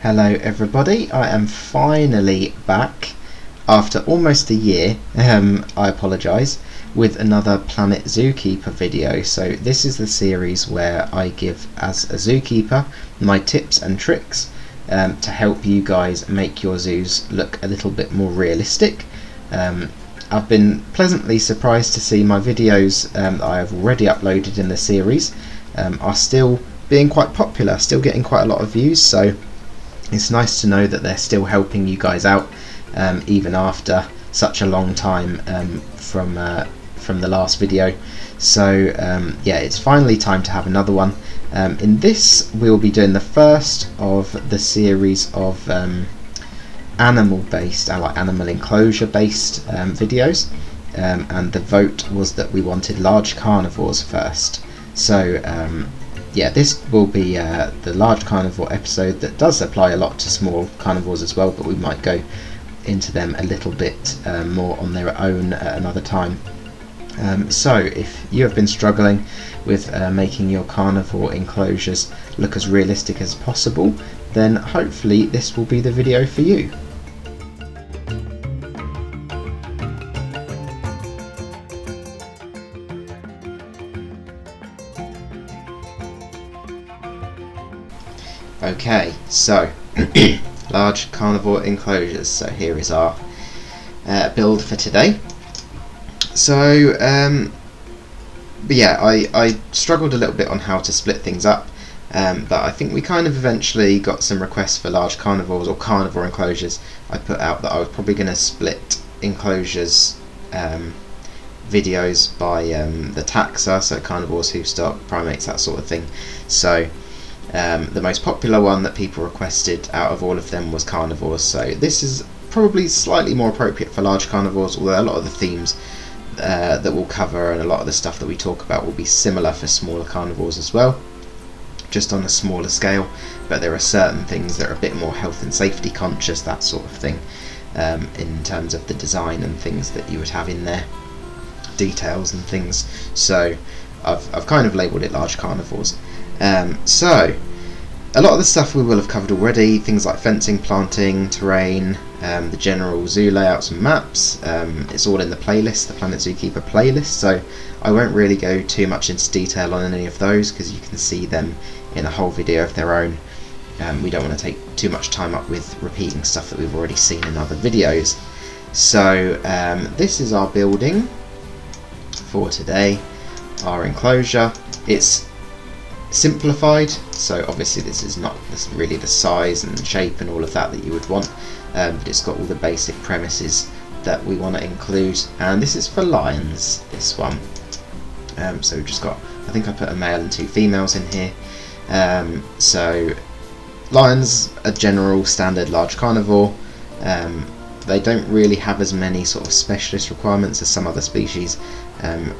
Hello everybody, I am finally back after almost a year, I apologise, with another Planet Zookeeper video. So this is the series where I give, as a zookeeper, my tips and tricks to help you guys make your zoos look a little bit more realistic. I've been pleasantly surprised to see my videos that I have already uploaded in the series are still being quite popular, still getting quite a lot of views, so it's nice to know that they're still helping you guys out even after such a long time from the last video. So yeah, it's finally time to have another one. In this we'll be doing the first of the series of animal based, like animal enclosure based videos, and the vote was that we wanted large carnivores first. So yeah, this will be the large carnivore episode that does apply a lot to small carnivores as well, but we might go into them a little bit more on their own at another time. So if you have been struggling with making your carnivore enclosures look as realistic as possible, then hopefully this will be the video for you. Okay, so large carnivore enclosures. So here is our build for today. So but yeah, I struggled a little bit on how to split things up, but I think we kind of eventually got some requests for large carnivores or carnivore enclosures. I put out that I was probably going to split enclosures videos by the taxa, so carnivores, hoofstock, primates, that sort of thing. So the most popular one that people requested out of all of them was carnivores, so this is probably slightly more appropriate for large carnivores, although a lot of the themes that we'll cover and a lot of the stuff that we talk about will be similar for smaller carnivores as well, just on a smaller scale. But there are certain things that are a bit more health and safety conscious, that sort of thing, in terms of the design and things that you would have in there, details and things. So I've kind of labelled it large carnivores. So a lot of the stuff we will have covered already, things like fencing, planting, terrain, the general zoo layouts and maps. It's all in the playlist, the Planet Zookeeper playlist, so I won't really go too much into detail on any of those because you can see them in a whole video of their own. We don't want to take too much time up with repeating stuff that we've already seen in other videos. So this is our building for today, our enclosure. It's simplified, so obviously this is not really the size and shape and all of that you would want, but it's got all the basic premises that we want to include. And this is for lions, this one. So we've just got, I think I put a male and 2 females in here. So lions, a general standard large carnivore. They don't really have as many sort of specialist requirements as some other species.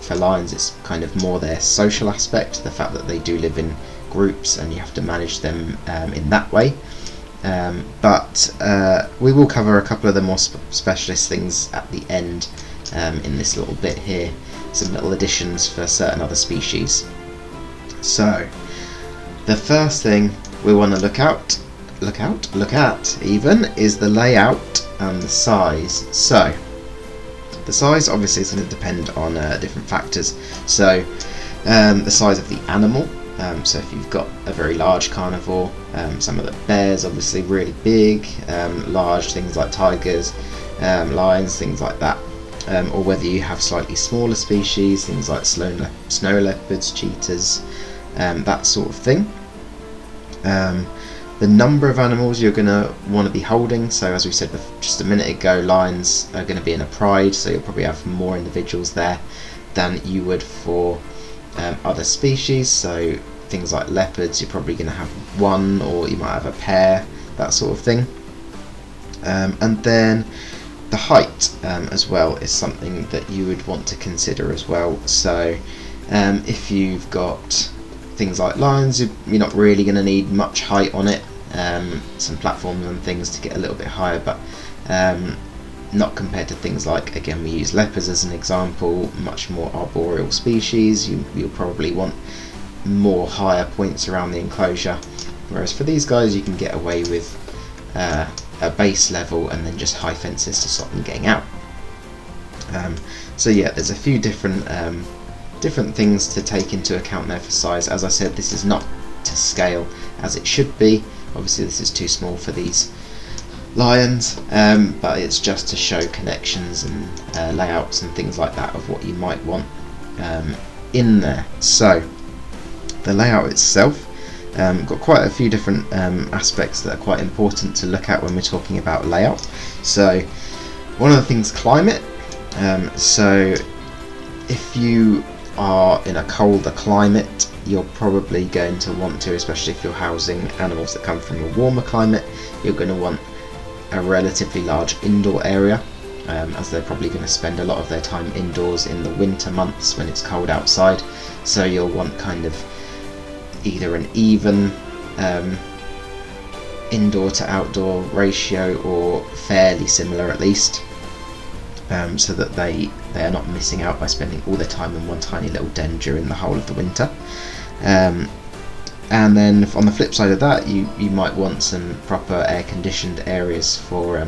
For lions it's kind of more their social aspect, the fact that they do live in groups and you have to manage them in that way. But we will cover a couple of the more specialist things at the end in this little bit here, some little additions for certain other species. So the first thing we want to look at even is the layout and the size. So the size obviously is going to depend on different factors. So the size of the animal, so if you've got a very large carnivore, some of the bears obviously really big, large things like tigers, lions, things like that, or whether you have slightly smaller species, things like snow leopards, cheetahs, that sort of thing. The number of animals you're going to want to be holding, so as we said just a minute ago, lions are going to be in a pride, so you'll probably have more individuals there than you would for other species. So things like leopards, you're probably going to have 1, or you might have a pair, that sort of thing. And then the height as well is something that you would want to consider as well. So if you've got things like lions, you're not really going to need much height on it. Some platforms and things to get a little bit higher, but not compared to things like, again, we use leopards as an example, much more arboreal species. You'll probably want more higher points around the enclosure, whereas for these guys you can get away with a base level and then just high fences to stop them getting out. So yeah, there's a few different things to take into account there for size. As I said, this is not to scale as it should be. Obviously this is too small for these lions, but it's just to show connections and layouts and things like that of what you might want in there. So the layout itself, got quite a few different aspects that are quite important to look at when we're talking about layout. So one of the things, climate. So if you are in a colder climate, you're probably going to want to, especially if you're housing animals that come from a warmer climate, you're going to want a relatively large indoor area, as they're probably going to spend a lot of their time indoors in the winter months when it's cold outside. So you'll want kind of either an even indoor to outdoor ratio, or fairly similar at least, so that they are not missing out by spending all their time in one tiny little den during the whole of the winter. And then on the flip side of that, you might want some proper air-conditioned areas for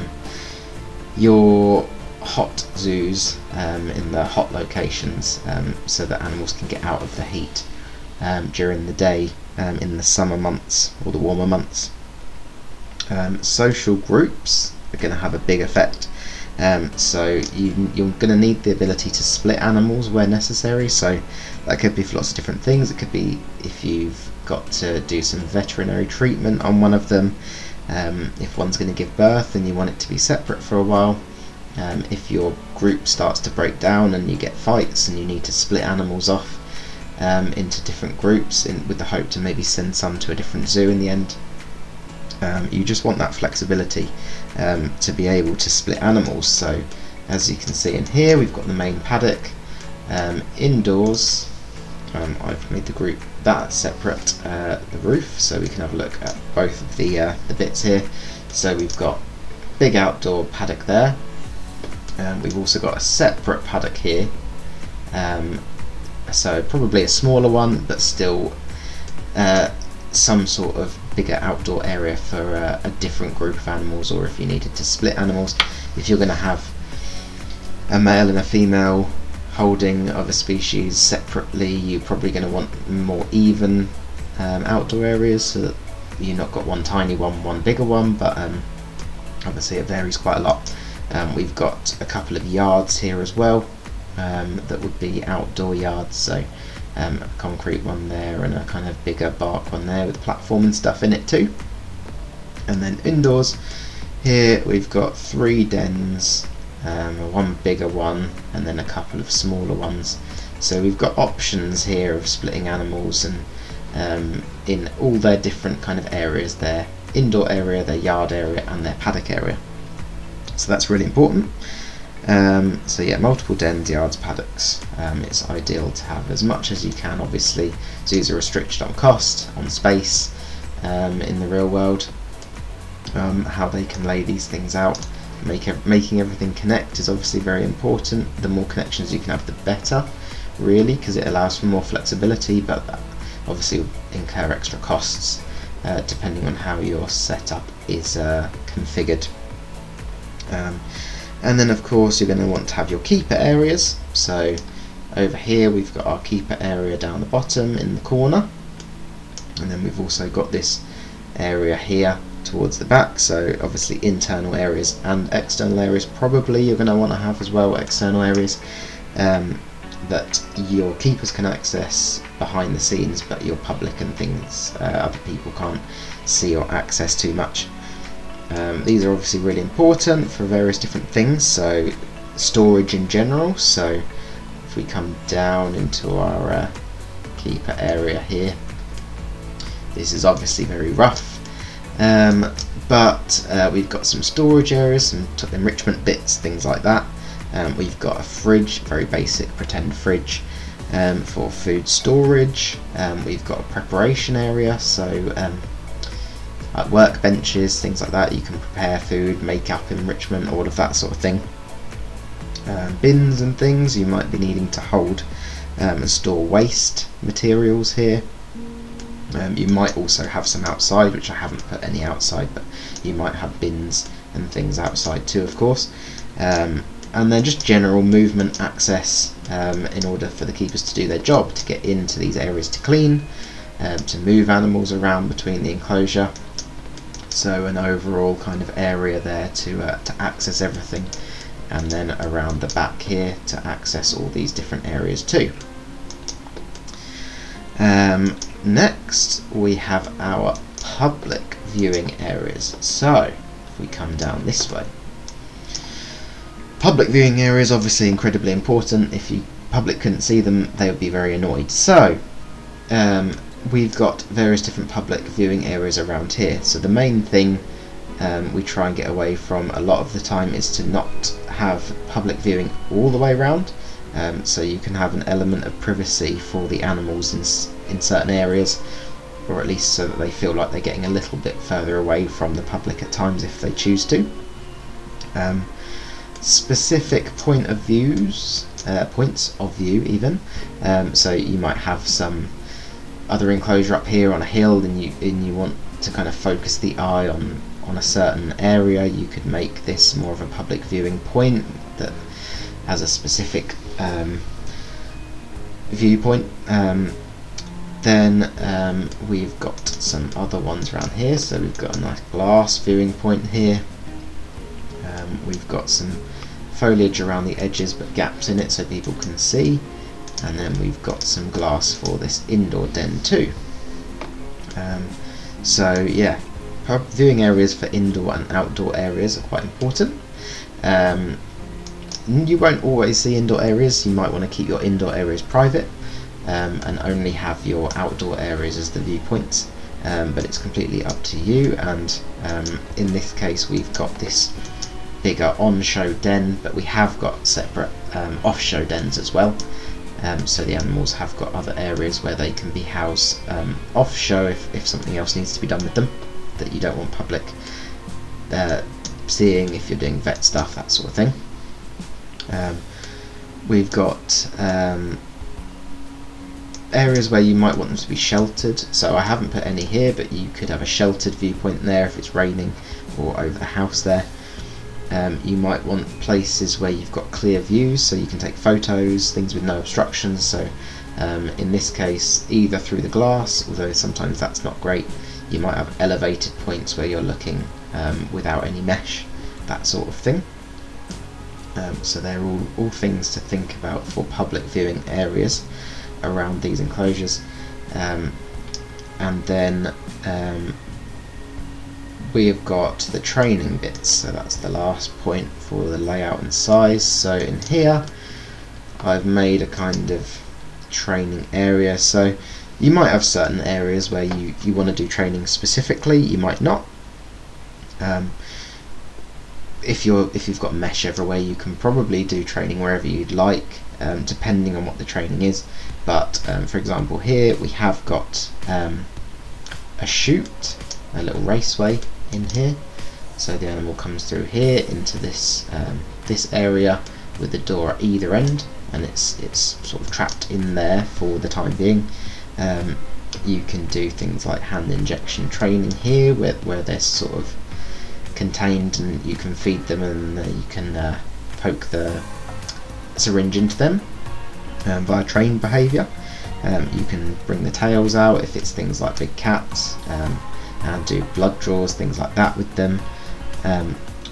your hot zoos in the hot locations, so that animals can get out of the heat during the day in the summer months or the warmer months. Social groups are going to have a big effect. So you're going to need the ability to split animals where necessary. So that could be for lots of different things. It could be if you've got to do some veterinary treatment on one of them, if one's going to give birth and you want it to be separate for a while, if your group starts to break down and you get fights and you need to split animals off into different groups with the hope to maybe send some to a different zoo in the end. You just want that flexibility to be able to split animals. So as you can see in here, we've got the main paddock. Indoors, I've made the group that separate the roof, so we can have a look at both of the bits here. So we've got big outdoor paddock there. We've also got a separate paddock here, so probably a smaller one, but still some sort of bigger outdoor area for a different group of animals, or if you needed to split animals. If you're going to have a male and a female holding of a species separately, you're probably going to want more even outdoor areas, so that you've not got one tiny one bigger one, but obviously it varies quite a lot. We've got a couple of yards here as well, that would be outdoor yards, so a concrete one there and a kind of bigger bark one there with a platform and stuff in it too. And then indoors here we've got 3 dens, one bigger one and then a couple of smaller ones. So we've got options here of splitting animals and in all their different kind of areas, their indoor area, their yard area and their paddock area. So that's really important. So yeah, multiple dens, yards, paddocks. It's ideal to have as much as you can. Obviously zoos are restricted on cost, on space, in the real world. How they can lay these things out, making everything connect is obviously very important. The more connections you can have, the better, really, because it allows for more flexibility, but that obviously will incur extra costs depending on how your setup is configured. And then of course you're going to want to have your keeper areas. So over here we've got our keeper area down the bottom in the corner, and then we've also got this area here towards the back. So obviously internal areas and external areas probably you're going to want to have as well, external areas that your keepers can access behind the scenes, but your public and things, other people can't see or access too much. These are obviously really important for various different things, so storage in general. So if we come down into our keeper area here, this is obviously very rough, but we've got some storage areas, some enrichment bits, things like that. We've got a fridge, very basic pretend fridge for food storage. We've got a preparation area, so like workbenches, things like that. You can prepare food, make up enrichment, all of that sort of thing. Bins and things you might be needing to hold and store waste materials here. You might also have some outside, which I haven't put any outside, but you might have bins and things outside too, of course. And then just general movement access in order for the keepers to do their job, to get into these areas to clean, to move animals around between the enclosure. So an overall kind of area there to access everything, and then around the back here to access all these different areas too. Next we have our public viewing areas. So if we come down this way, public viewing areas obviously incredibly important. If the public couldn't see them, they would be very annoyed. So we've got various different public viewing areas around here. So the main thing we try and get away from a lot of the time is to not have public viewing all the way around. So you can have an element of privacy for the animals in certain areas, or at least so that they feel like they're getting a little bit further away from the public at times if they choose to. Specific points of view even. So you might have some other enclosure up here on a hill, and you want to kind of focus the eye on a certain area. You could make this more of a public viewing point that has a specific viewpoint. Then we've got some other ones around here. So we've got a nice glass viewing point here. We've got some foliage around the edges but gaps in it so people can see, and then we've got some glass for this indoor den too. So yeah, viewing areas for indoor and outdoor areas are quite important. You won't always see indoor areas. You might want to keep your indoor areas private and only have your outdoor areas as the viewpoints, but it's completely up to you. And in this case we've got this bigger on-show den, but we have got separate off-show dens as well. So the animals have got other areas where they can be housed off-show if something else needs to be done with them that you don't want public seeing, if you're doing vet stuff, that sort of thing. We've got areas where you might want them to be sheltered, so I haven't put any here, but you could have a sheltered viewpoint there if it's raining or over the house there. You might want places where you've got clear views so you can take photos, things with no obstructions. So in this case, either through the glass, although sometimes that's not great. You might have elevated points where you're looking without any mesh, that sort of thing. So they're all things to think about for public viewing areas around these enclosures. And then we have got the training bits, so that's the last point for the layout and size. So in here I've made a kind of training area. So you might have certain areas where you want to do training specifically, you might not. If you've got mesh everywhere, you can probably do training wherever you'd like, depending on what the training is. But for example, here we have got a chute, a little raceway in here. So the animal comes through here into this this area with the door at either end, and it's sort of trapped in there for the time being. You can do things like hand injection training here, where they're sort of contained, and you can feed them, and you can poke the syringe into them via trained behaviour. You can bring the tails out if it's things like big cats, and do blood draws, things like that with them.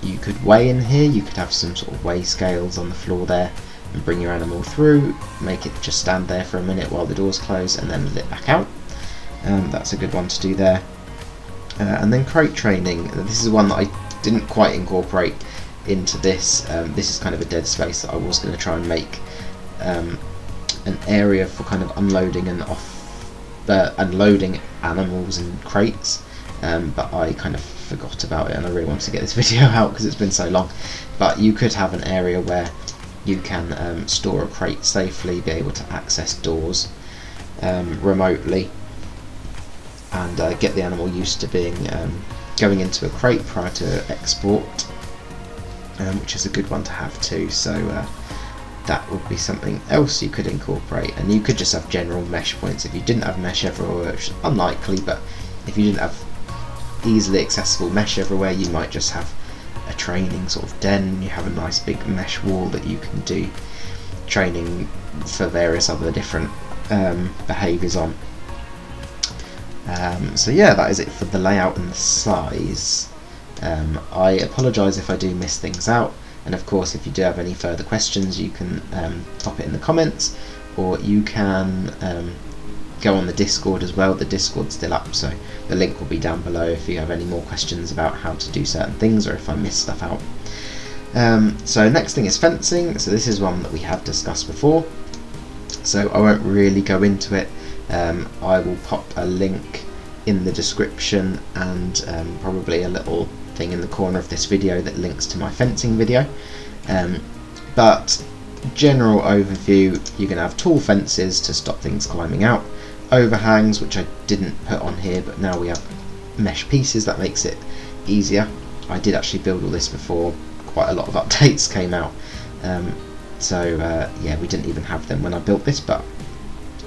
You could weigh in here. You could have some sort of weigh scales on the floor there, and bring your animal through, make it just stand there for a minute while the doors close, and then let it back out. That's a good one to do there. And then crate training. This is one that I didn't quite incorporate into this. This is kind of a dead space that I was going to try and make an area for kind of unloading and unloading animals in crates, but I kind of forgot about it, and I really wanted to get this video out because it's been so long. But you could have an area where you can store a crate safely, be able to access doors remotely, and get the animal used to being going into a crate prior to export, which is a good one to have too. So that would be something else you could incorporate. And you could just have general mesh points if you didn't have mesh everywhere, which is unlikely, but if you didn't have easily accessible mesh everywhere, you might just have a training sort of den. You have a nice big mesh wall that you can do training for various other different behaviours on. So yeah, that is it for the layout and the size. I apologise if I do miss things out, and of course if you do have any further questions you can pop it in the comments, or you can go on the Discord as well. The Discord's still up, so the link will be down below if you have any more questions about how to do certain things or if I miss stuff out. So next thing is fencing. So this is one that we have discussed before, so I won't really go into it. I will pop a link in the description and probably a little thing in the corner of this video that links to my fencing video. But general overview, you're going to have tall fences to stop things climbing out, overhangs, which I didn't put on here, but now we have mesh pieces, that makes it easier. I did actually build all this before quite a lot of updates came out, yeah, we didn't even have them when I built this, but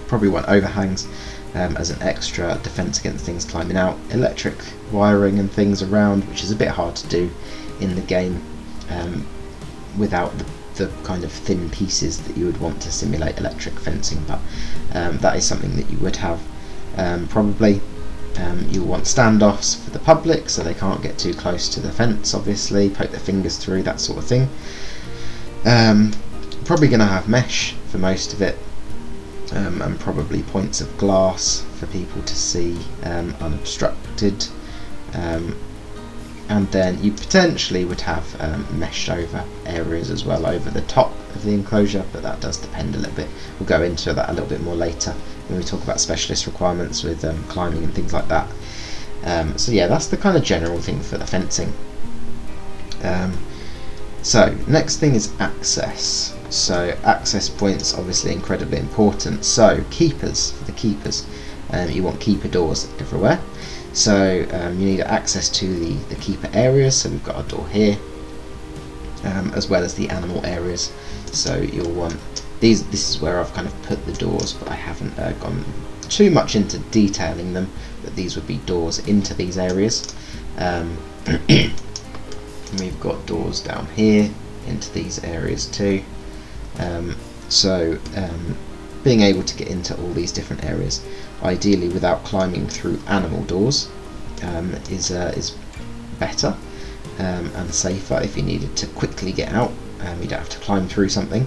probably want overhangs as an extra defense against things climbing out. Electric wiring and things around, which is a bit hard to do in the game without the kind of thin pieces that you would want to simulate electric fencing, but that is something that you would have. Probably you'll want standoffs for the public so they can't get too close to the fence, obviously, poke their fingers through, that sort of thing. Probably going to have mesh for most of it, and probably points of glass for people to see unobstructed, and then you potentially would have meshed over areas as well over the top of the enclosure, but that does depend a little bit. We'll go into that a little bit more later when we talk about specialist requirements with climbing and things like that. So yeah, that's the kind of general thing for the fencing. So next thing is access. So access points, obviously incredibly important. So keepers, for the keepers, you want keeper doors everywhere. So you need access to the keeper areas, so we've got a door here, as well as the animal areas. So you'll want these. This is where I've kind of put the doors, but I haven't gone too much into detailing them, but these would be doors into these areas. We've got doors down here into these areas too. Being able to get into all these different areas, ideally without climbing through animal doors, is better and safer. If you needed to quickly get out, you don't have to climb through something.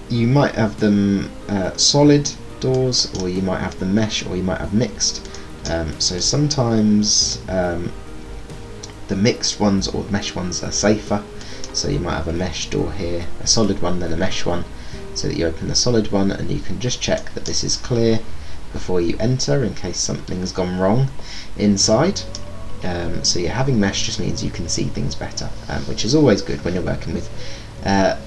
You might have them solid doors, or you might have them mesh, or you might have mixed. So sometimes the mixed ones or mesh ones are safer. So you might have a mesh door here, a solid one, then a mesh one, so that you open the solid one and you can just check that this is clear before you enter in case something's gone wrong inside. So you're having mesh just means you can see things better, which is always good when you're working with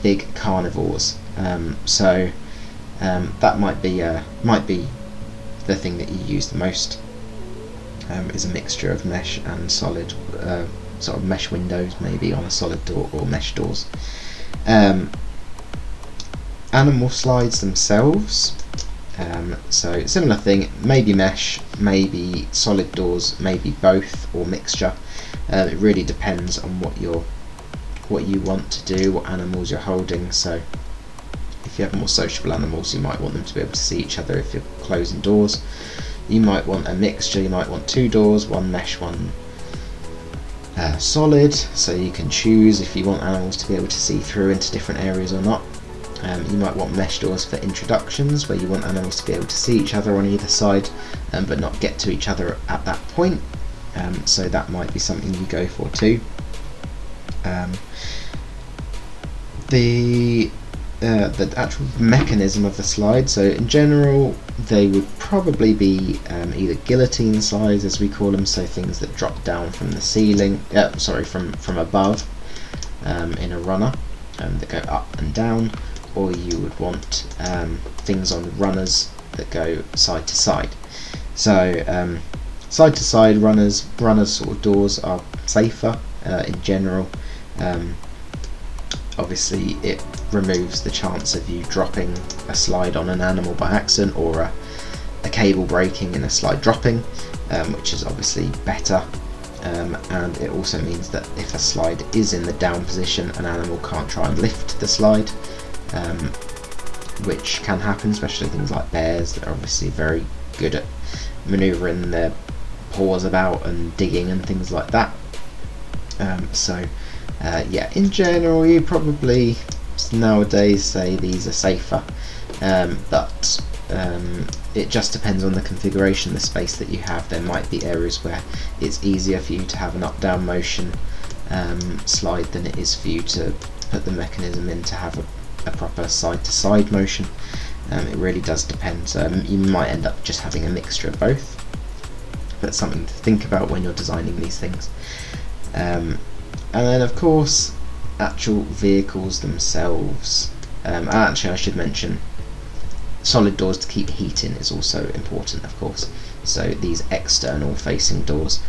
big carnivores. That might be the thing that you use the most, is a mixture of mesh and solid, sort of mesh windows maybe on a solid door, or mesh doors. Animal slides themselves, so similar thing, maybe mesh, maybe solid doors, maybe both, or mixture. It really depends on what you want to do, what animals you're holding. So if you have more sociable animals, you might want them to be able to see each other if you're closing doors. You might want a mixture, you might want two doors, one mesh, one solid, so you can choose if you want animals to be able to see through into different areas or not. You might want mesh doors for introductions, where you want animals to be able to see each other on either side, but not get to each other at that point. So that might be something you go for too. The actual mechanism of the slide, so in general they would probably be either guillotine slides, as we call them, so things that drop down from the ceiling, from above in a runner, that go up and down, or you would want things on runners that go side to side. So side to side runners sort of doors are safer in general. Obviously it removes the chance of you dropping a slide on an animal by accident, or a cable breaking and a slide dropping, which is obviously better. And it also means that if a slide is in the down position, an animal can't try and lift the slide, which can happen, especially things like bears that are obviously very good at manoeuvring their paws about and digging and things like that. Yeah, in general you probably nowadays say these are safer, but it just depends on the configuration, the space that you have. There might be areas where it's easier for you to have an up-down motion slide than it is for you to put the mechanism in to have a proper side-to-side motion. It really does depend. You might end up just having a mixture of both, but something to think about when you're designing these things. And then of course actual vehicles themselves. Actually I should mention solid doors to keep heat in is also important, of course. So these external facing doors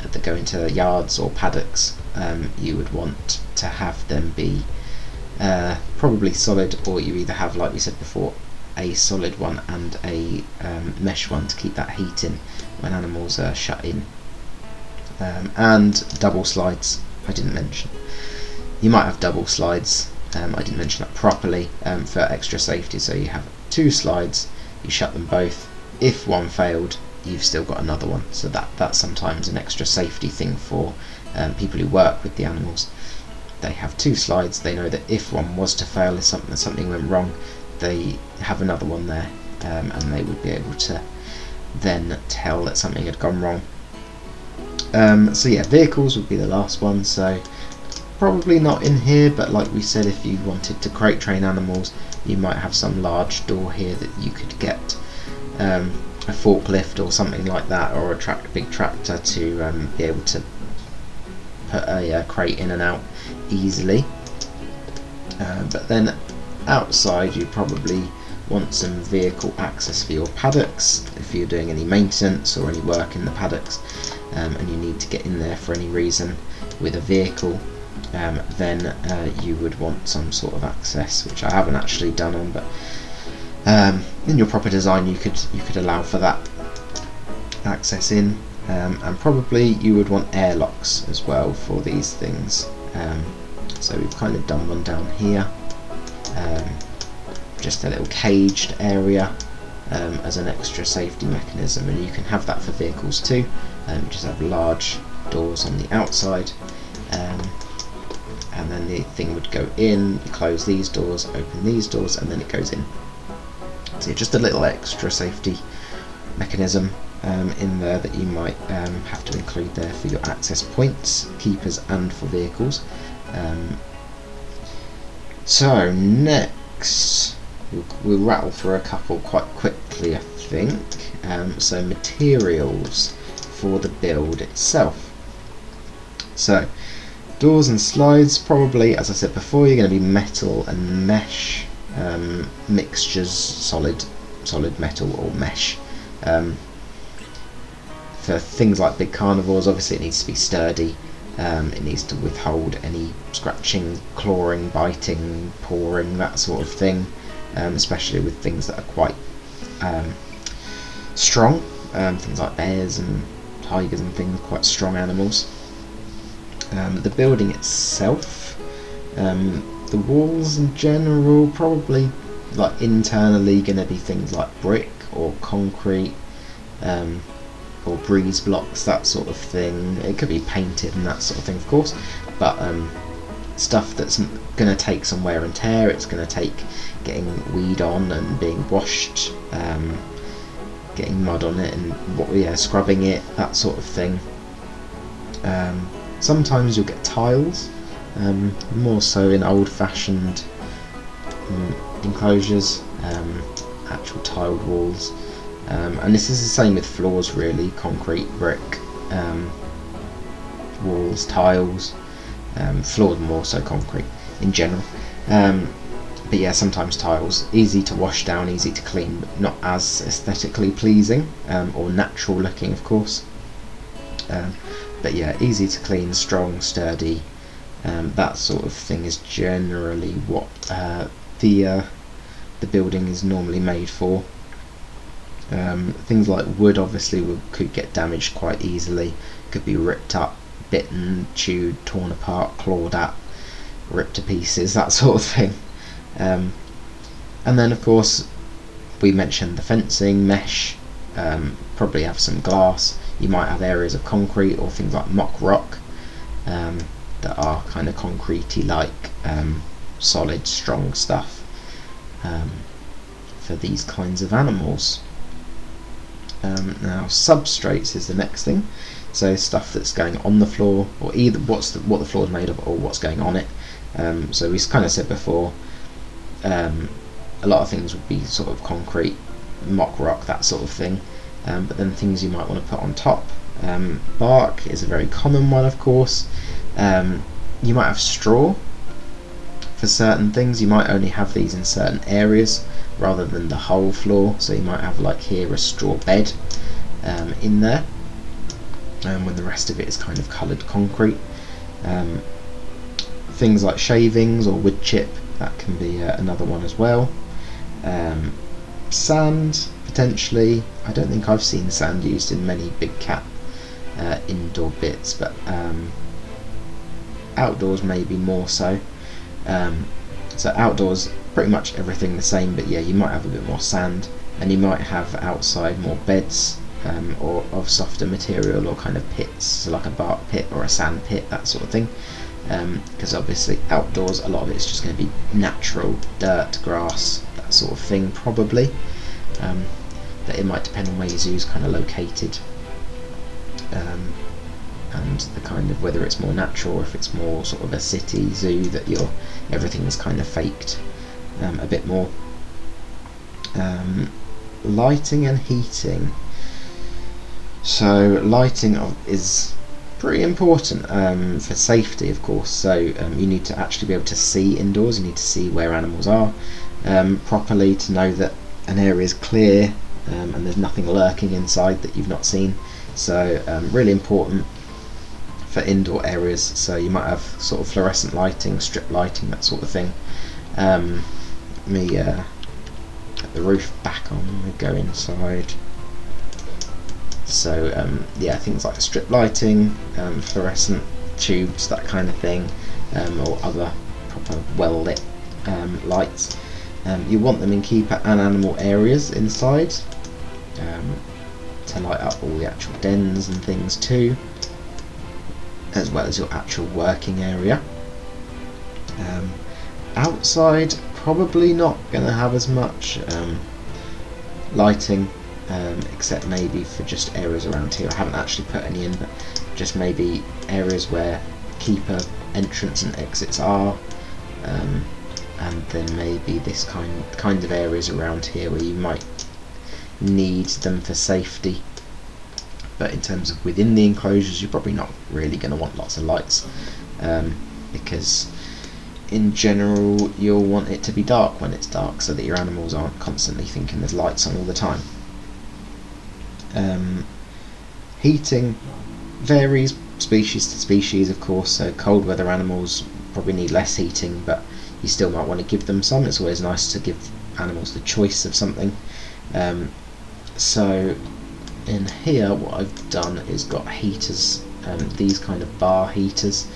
that go into yards or paddocks, you would want to have them be probably solid, or you either have, like we said before, a solid one and a mesh one to keep that heat in when animals are shut in. And double slides, I didn't mention. You might have double slides, I didn't mention that properly, for extra safety. So you have two slides, you shut them both. If one failed, you've still got another one. So that's sometimes an extra safety thing for people who work with the animals. They have two slides, they know that if one was to fail, if something went wrong, they have another one there, and they would be able to then tell that something had gone wrong. So yeah, vehicles would be the last one, so probably not in here, but like we said, if you wanted to crate train animals, you might have some large door here that you could get a forklift or something like that, or a big tractor to be able to put a crate in and out easily. But then outside you probably want some vehicle access for your paddocks if you're doing any maintenance or any work in the paddocks, and you need to get in there for any reason with a vehicle. Then you would want some sort of access, which I haven't actually done on, but in your proper design you could allow for that access in, and probably you would want airlocks as well for these things. So we've kind of done one down here, just a little caged area as an extra safety mechanism, and you can have that for vehicles too. Just have large doors on the outside, and then the thing would go in, you close these doors, open these doors, and then it goes in. So just a little extra safety mechanism in there that you might have to include there for your access points, keepers, and for vehicles. So next we'll rattle through a couple quite quickly, I think. So materials for the build itself. So doors and slides, probably, as I said before, you're going to be metal and mesh mixtures, solid metal or mesh. For things like big carnivores, obviously it needs to be sturdy. It needs to withhold any scratching, clawing, biting, pawing, that sort of thing, especially with things that are quite strong, things like bears and tigers and things, quite strong animals. The building itself, the walls in general, probably like internally going to be things like brick or concrete, or breeze blocks, that sort of thing. It could be painted and that sort of thing, of course, but stuff that's going to take some wear and tear. It's going to take getting weed on and being washed, getting mud on it and scrubbing it, that sort of thing. Sometimes you'll get tiles, more so in old-fashioned enclosures, actual tiled walls. And this is the same with floors, really, concrete, brick, walls, tiles, floors more so concrete in general. But yeah, sometimes tiles, easy to wash down, easy to clean, but not as aesthetically pleasing, or natural looking, of course. But yeah, easy to clean, strong, sturdy, That sort of thing is generally what the building is normally made for. Things like wood obviously could get damaged quite easily, could be ripped up, bitten, chewed, torn apart, clawed at, ripped to pieces, that sort of thing. And then of course we mentioned the fencing, mesh, probably have some glass. You might have areas of concrete or things like mock rock that are kind of concrete-y like solid, strong stuff for these kinds of animals. Now substrates is the next thing, so stuff that's going on the floor, or either what the floor is made of or what's going on it. So we kind of said before, a lot of things would be sort of concrete, mock rock, that sort of thing, but then things you might want to put on top. Bark is a very common one, of course. You might have straw for certain things. You might only have these in certain areas rather than the whole floor, so you might have, like here, a straw bed in there, when the rest of it is kind of coloured concrete. Things like shavings or wood chip, that can be another one as well. Sand, potentially. I don't think I've seen sand used in many big cat indoor bits, but outdoors maybe more so. So outdoors, pretty much everything the same, but yeah, you might have a bit more sand, and you might have outside more beds or of softer material, or kind of pits, so like a bark pit or a sand pit, that sort of thing. Because obviously outdoors a lot of it's just going to be natural dirt, grass, that sort of thing, probably. That it might depend on where your zoo's kind of located, and the kind of whether it's more natural or if it's more sort of a city zoo that everything is kind of faked a bit more. Lighting and heating. So lighting is pretty important for safety, of course. So you need to actually be able to see indoors. You need to see where animals are properly, to know that an area is clear and there's nothing lurking inside that you've not seen. So really important for indoor areas. So you might have sort of fluorescent lighting, strip lighting, that sort of thing. Let me get the roof back on when we go inside. So yeah, things like strip lighting, fluorescent tubes, that kind of thing, or other proper well lit lights. You want them in keeper and animal areas inside, to light up all the actual dens and things too, as well as your actual working area. Outside, probably not going to have as much lighting, except maybe for just areas around here. I haven't actually put any in, but just maybe areas where keeper entrance and exits are, and then maybe this kind of areas around here where you might need them for safety. But in terms of within the enclosures, you're probably not really going to want lots of lights, because in general you'll want it to be dark when it's dark, so that your animals aren't constantly thinking there's lights on all the time. Heating varies species to species, of course. So cold weather animals probably need less heating, but you still might want to give them some. It's always nice to give animals the choice of something. So in here what I've done is got heaters, these kind of bar heaters,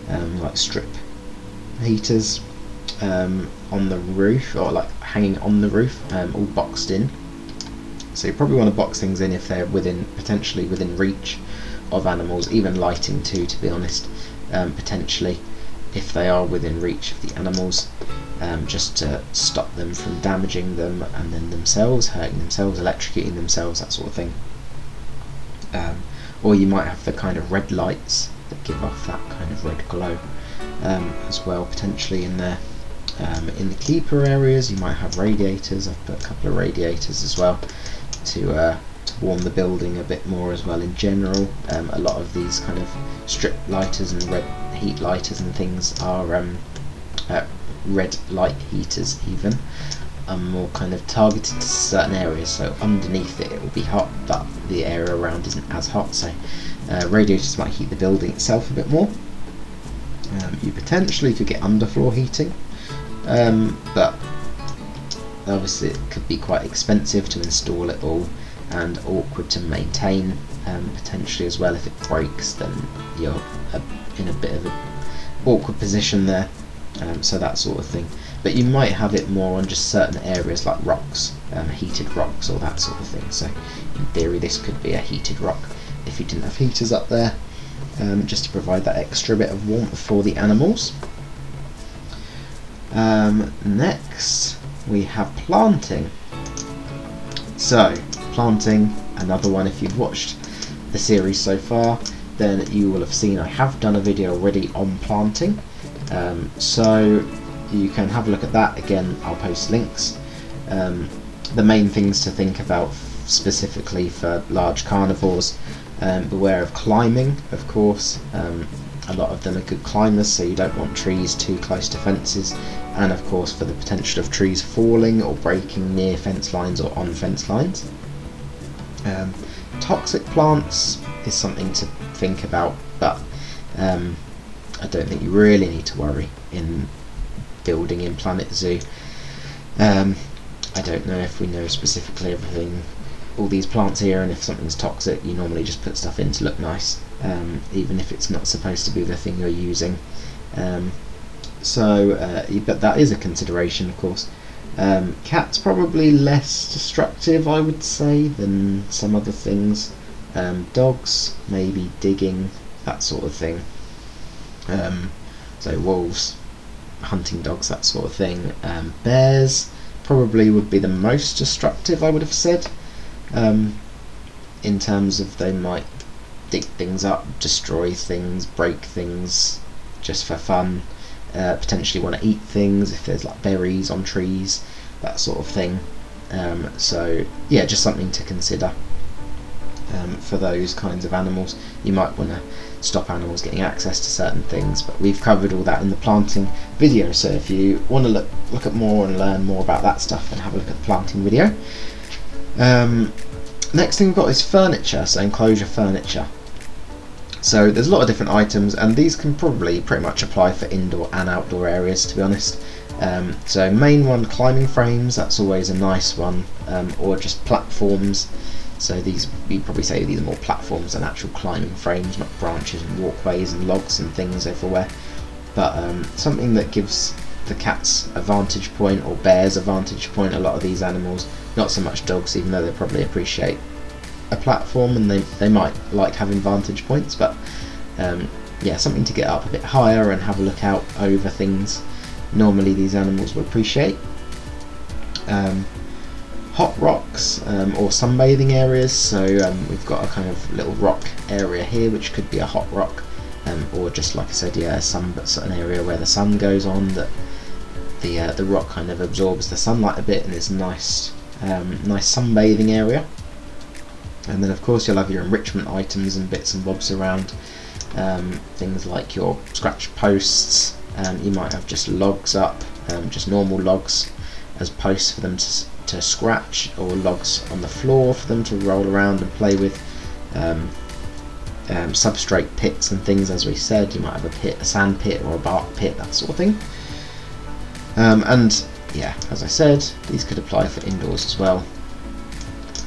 like strip heaters, on the roof, or like hanging on the roof, all boxed in. So you probably want to box things in if they're potentially within reach of animals, even lighting too, to be honest, potentially if they are within reach of the animals, just to stop them from damaging them and then themselves hurting themselves, electrocuting themselves, that sort of thing. Or you might have the kind of red lights that give off that kind of red glow, as well, potentially in there. In the keeper areas you might have radiators. I've put a couple of radiators as well to warm the building a bit more as well in general. A lot of these kind of strip lighters and red heat lighters and things are red light heaters even, more kind of targeted to certain areas, so underneath it will be hot but the area around isn't as hot, so radiators might heat the building itself a bit more. You potentially could get underfloor heating, but obviously it could be quite expensive to install it all and awkward to maintain, potentially as well. If it breaks, then you're in a bit of an awkward position there, so that sort of thing. But you might have it more on just certain areas like rocks, heated rocks or that sort of thing. So in theory this could be a heated rock if you didn't have heaters up there, just to provide that extra bit of warmth for the animals. Next we have planting. So planting, another one. If you've watched the series so far, then you will have seen I have done a video already on planting, so you can have a look at that. Again, I'll post links. The main things to think about specifically for large carnivores: beware of climbing, of course. A lot of them are good climbers, so you don't want trees too close to fences, and of course for the potential of trees falling or breaking near fence lines or on fence lines. Toxic plants is something to think about, but I don't think you really need to worry in building in Planet Zoo. I don't know if we know specifically everything, all these plants here, and if something's toxic you normally just put stuff in to look nice, even if it's not supposed to be the thing you're using. But that is a consideration, of course. Cats probably less destructive, I would say, than some other things. Dogs, maybe digging, that sort of thing. So wolves, hunting dogs, that sort of thing. Bears probably would be the most destructive, I would have said, in terms of they might dig things up, destroy things, break things just for fun, potentially want to eat things if there's like berries on trees, that sort of thing. So yeah, just something to consider for those kinds of animals. You might want to stop animals getting access to certain things, but we've covered all that in the planting video, so if you want to look at more and learn more about that stuff, then have a look at the planting video. Next thing we've got is furniture, so enclosure furniture. So there's a lot of different items, and these can probably pretty much apply for indoor and outdoor areas, to be honest. So main one, climbing frames, that's always a nice one, or just platforms. So these, you'd probably say these are more platforms than actual climbing frames, not branches and walkways and logs and things everywhere. But something that gives the cats a vantage point, or bears a vantage point. A lot of these animals, not so much dogs, even though they probably appreciate a platform and they might like having vantage points, but yeah, something to get up a bit higher and have a look out over things. Normally these animals will appreciate. Hot rocks, or sunbathing areas, so we've got a kind of little rock area here which could be a hot rock, or just like I said, yeah, an area where the sun goes on, that the rock kind of absorbs the sunlight a bit and is a nice sunbathing area. And then of course you'll have your enrichment items and bits and bobs around, things like your scratch posts. You might have just logs up, just normal logs as posts for them to scratch, or logs on the floor for them to roll around and play with. Substrate pits and things, as we said. You might have a pit, a sand pit or a bark pit, that sort of thing. And yeah, as I said, these could apply for indoors as well.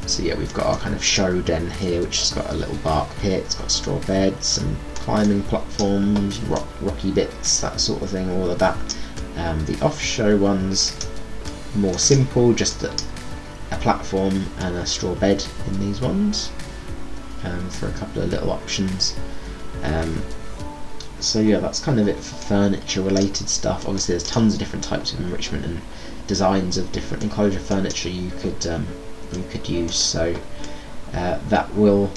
So yeah, we've got our kind of show den here, which has got a little bark pit, it's got straw beds, some climbing platforms, rocky bits, that sort of thing, all of that. The off-show ones, more simple, just a platform and a straw bed in these ones, for a couple of little options. So yeah, that's kind of it for furniture related stuff. Obviously there's tons of different types of enrichment and designs of different enclosure furniture you could use, so that will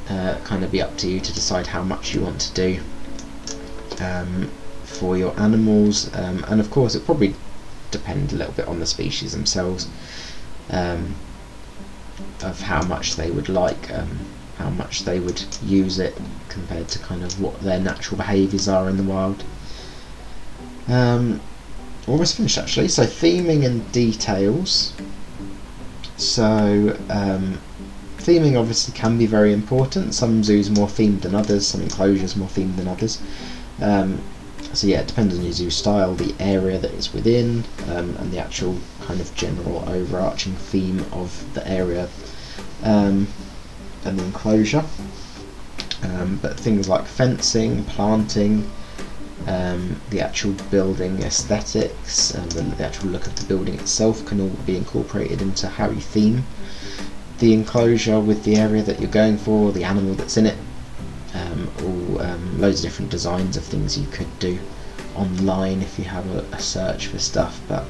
kind of be up to you to decide how much you want to do for your animals, and of course it probably depend a little bit on the species themselves, of how much they would like, how much they would use it compared to kind of what their natural behaviours are in the wild. Almost finished actually. So theming and details. So theming obviously can be very important. Some zoos are more themed than others, some enclosures more themed than others. So yeah, it depends on your zoo style, the area that it's within, and the actual kind of general overarching theme of the area and the enclosure. But things like fencing, planting, the actual building aesthetics, and the actual look of the building itself can all be incorporated into how you theme the enclosure with the area that you're going for, the animal that's in it. Loads of different designs of things you could do online if you have a search for stuff, but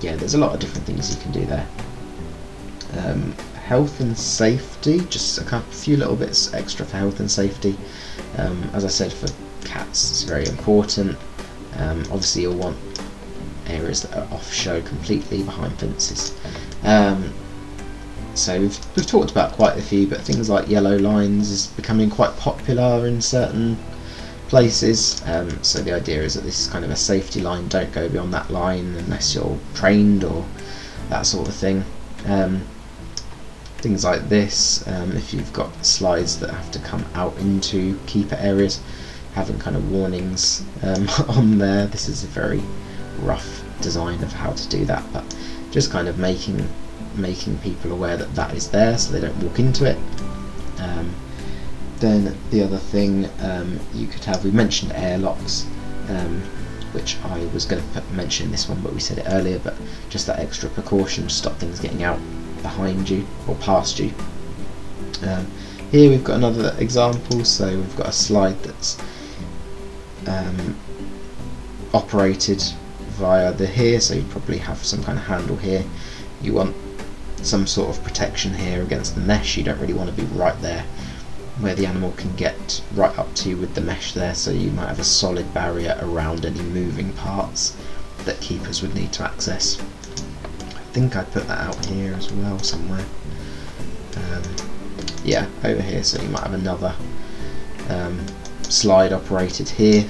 yeah, there's a lot of different things you can do there. Health and safety, just a few little bits extra for health and safety. As I said, for cats it's very important. Obviously you'll want areas that are off show completely, behind fences. So we've talked about quite a few, but things like yellow lines is becoming quite popular in certain places. So the idea is that this is kind of a safety line, don't go beyond that line unless you're trained or that sort of thing. Things like this, if you've got slides that have to come out into keeper areas, having kind of warnings on there. This is a very rough design of how to do that, but just kind of making people aware that that is there so they don't walk into it. Then the other thing you could have, we mentioned airlocks, which I was going to mention in this one, but we said it earlier, but just that extra precaution to stop things getting out behind you or past you. Here we've got another example, so we've got a slide that's operated via the here, so you probably have some kind of handle here. You want some sort of protection here against the mesh. You don't really want to be right there where the animal can get right up to you with the mesh there, so you might have a solid barrier around any moving parts that keepers would need to access. I think I put that out here as well somewhere. Yeah, over here, so you might have another slide operated here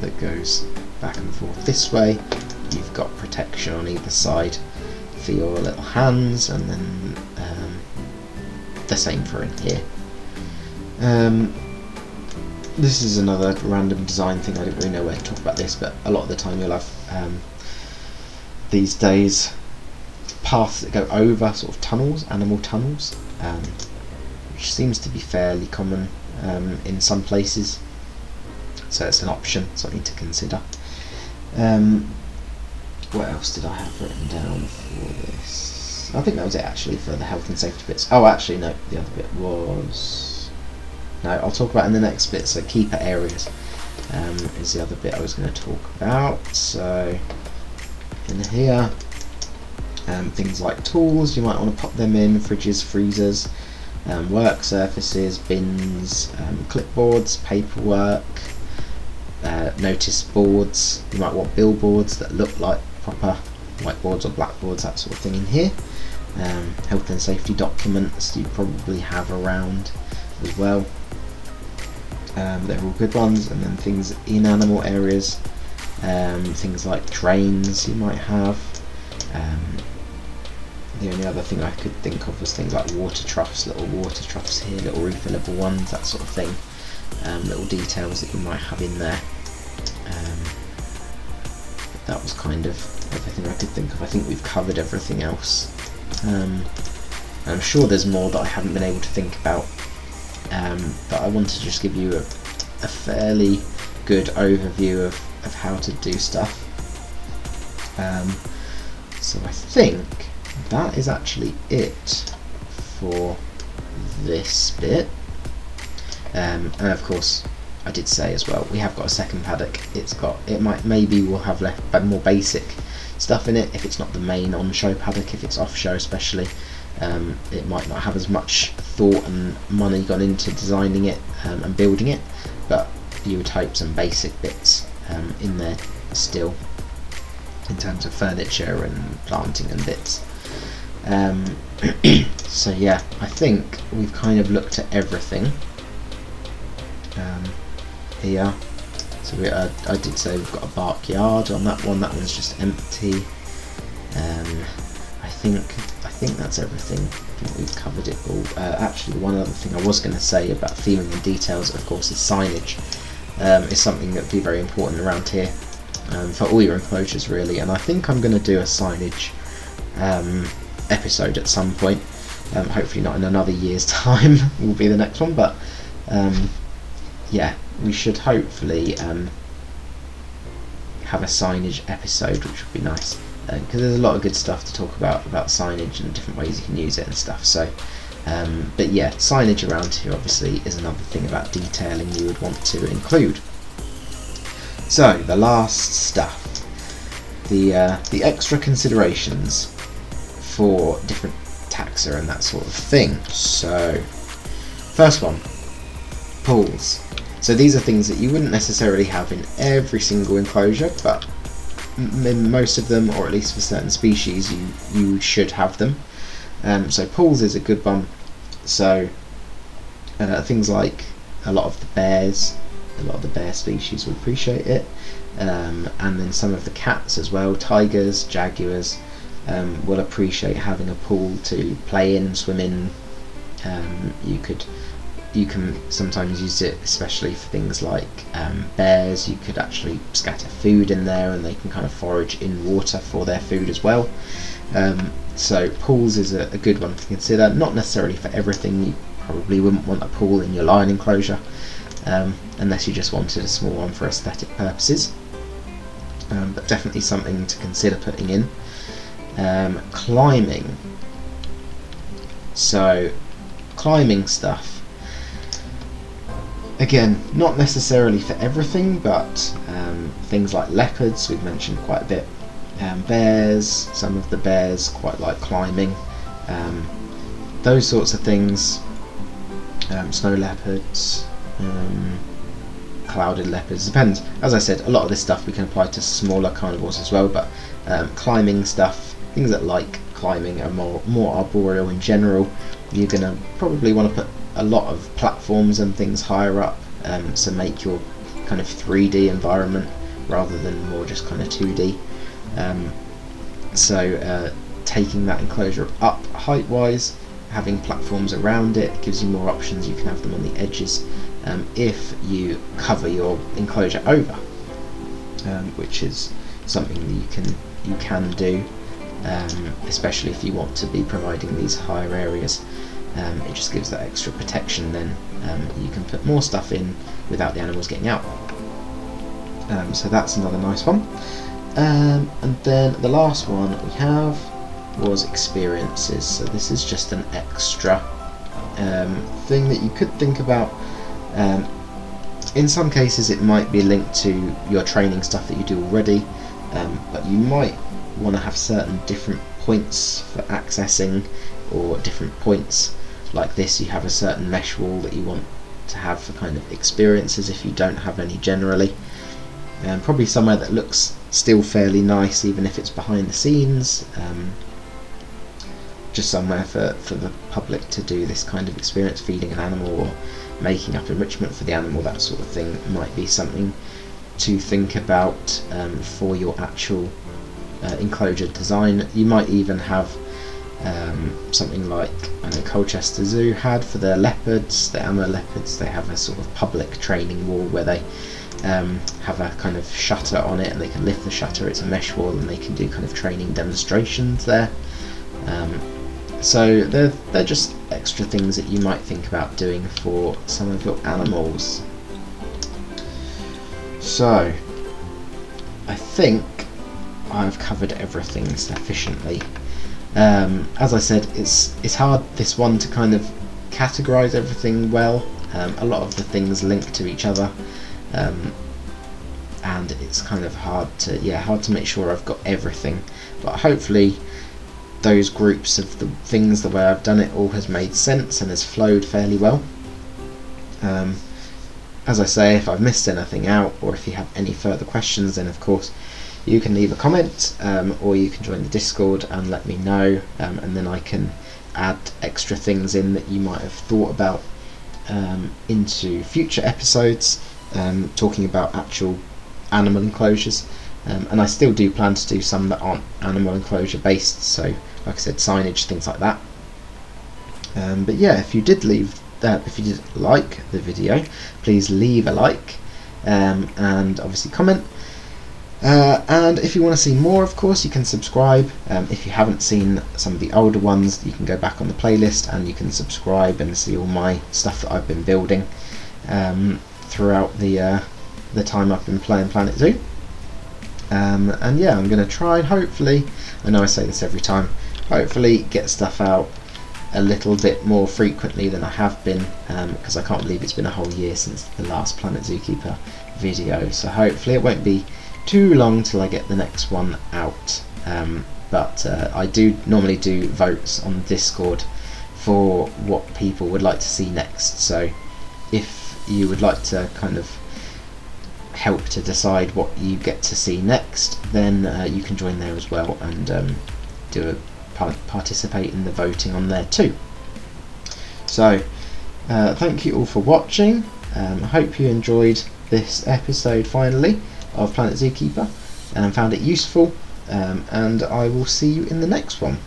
that goes back and forth this way. You've got protection on either side for your little hands, and then the same for in here. This is another random design thing, I don't really know where to talk about this, but a lot of the time you'll have these days paths that go over sort of tunnels, animal tunnels, which seems to be fairly common in some places, so it's an option, something to consider. What else did I have written down for this? I think that was it actually for the health and safety bits. Oh, actually no, the other bit was... No, I'll talk about in the next bit. So keeper areas is the other bit I was going to talk about. So in here, things like tools, you might want to pop them in, fridges, freezers, work surfaces, bins, clipboards, paperwork, notice boards. You might want billboards that look like proper whiteboards or blackboards, that sort of thing in here. Health and safety documents you probably have around as well. They're all good ones. And then things in animal areas, things like drains you might have. The only other thing I could think of was things like water troughs, little water troughs here, little refillable ones, that sort of thing. Little details that you might have in there. That was kind of everything I could think of. I think we've covered everything else. I'm sure there's more that I haven't been able to think about, but I wanted to just give you a fairly good overview of how to do stuff. So I think that is actually it for this bit. And of course, I did say as well, we have got a second paddock. Maybe we'll have more basic stuff in it if it's not the main on-show paddock. If it's off-show especially, it might not have as much thought and money gone into designing it and building it, but you would hope some basic bits in there still in terms of furniture and planting and bits. So yeah, I think we've kind of looked at everything here. So I did say we've got a bark yard on that one. That one's just empty. I think that's everything. I think we've covered it all. Actually, one other thing I was going to say about theming and details, of course, is signage. Is something that would be very important around here for all your enclosures, really. And I think I'm going to do a signage episode at some point. Hopefully not in another year's time will be the next one, but yeah, we should hopefully have a signage episode, which would be nice, because there's a lot of good stuff to talk about signage and different ways you can use it and stuff. So but yeah, signage around here obviously is another thing about detailing you would want to include. So the last stuff, the extra considerations for different taxa and that sort of thing. So first one, pools. So these are things that you wouldn't necessarily have in every single enclosure, but in most of them, or at least for certain species, you should have them. So pools is a good one. So things like a lot of the bear species would appreciate it, and then some of the cats as well, tigers, jaguars, will appreciate having a pool to play in, swim in. You can sometimes use it, especially for things like bears. You could actually scatter food in there, and they can kind of forage in water for their food as well. So pools is a good one to consider. Not necessarily for everything. You probably wouldn't want a pool in your lion enclosure, unless you just wanted a small one for aesthetic purposes. But definitely something to consider putting in. Climbing. So climbing stuff. Again, not necessarily for everything, but things like leopards we've mentioned quite a bit. Bears, some of the bears quite like climbing. Those sorts of things. Snow leopards, clouded leopards, depends. As I said, a lot of this stuff we can apply to smaller carnivores as well, but climbing stuff, things that like climbing are more arboreal in general. You're going to probably want to put a lot of platforms and things higher up, so make your kind of 3D environment rather than more just kind of 2D. So taking that enclosure up height wise, having platforms around it gives you more options. You can have them on the edges if you cover your enclosure over, which is something that you can do, especially if you want to be providing these higher areas. It just gives that extra protection. Then you can put more stuff in without the animals getting out. So that's another nice one. And then the last one we have was experiences. So this is just an extra thing that you could think about. In some cases it might be linked to your training stuff that you do already, but you might want to have certain different points for accessing, or different points like this. You have a certain mesh wall that you want to have for kind of experiences if you don't have any generally. Probably somewhere that looks still fairly nice even if it's behind the scenes, just somewhere for the public to do this kind of experience, feeding an animal or making up enrichment for the animal. That sort of thing might be something to think about for your actual enclosure design. You might even have something like, I know Colchester Zoo had for their leopards, the Amur leopards. They have a sort of public training wall where they have a kind of shutter on it, and they can lift the shutter. It's a mesh wall, and they can do kind of training demonstrations there. So they're just extra things that you might think about doing for some of your animals. So I think I've covered everything sufficiently. As I said, it's hard, this one, to kind of categorize everything well. A lot of the things link to each other, and it's kind of hard to make sure I've got everything, but hopefully those groups of the things, the way I've done it all, has made sense and has flowed fairly well. As I say, if I've missed anything out, or if you have any further questions, then of course you can leave a comment, or you can join the Discord and let me know, and then I can add extra things in that you might have thought about into future episodes, talking about actual animal enclosures. And I still do plan to do some that aren't animal enclosure based, so like I said, signage, things like that. But yeah, if you did like the video, please leave a like, and obviously comment. And if you want to see more, of course, you can subscribe. If you haven't seen some of the older ones, you can go back on the playlist and you can subscribe and see all my stuff that I've been building throughout the time I've been playing Planet Zoo. And yeah, I'm going to try and hopefully, I know I say this every time, hopefully get stuff out a little bit more frequently than I have been, because I can't believe it's been a whole year since the last Planet ZOOkeeper video, so hopefully it won't be too long till I get the next one out. But I do normally do votes on Discord for what people would like to see next, so if you would like to kind of help to decide what you get to see next, then you can join there as well and participate in the voting on there too. So thank you all for watching. I hope you enjoyed this episode finally of Planet ZOOkeeper and found it useful, and I will see you in the next one.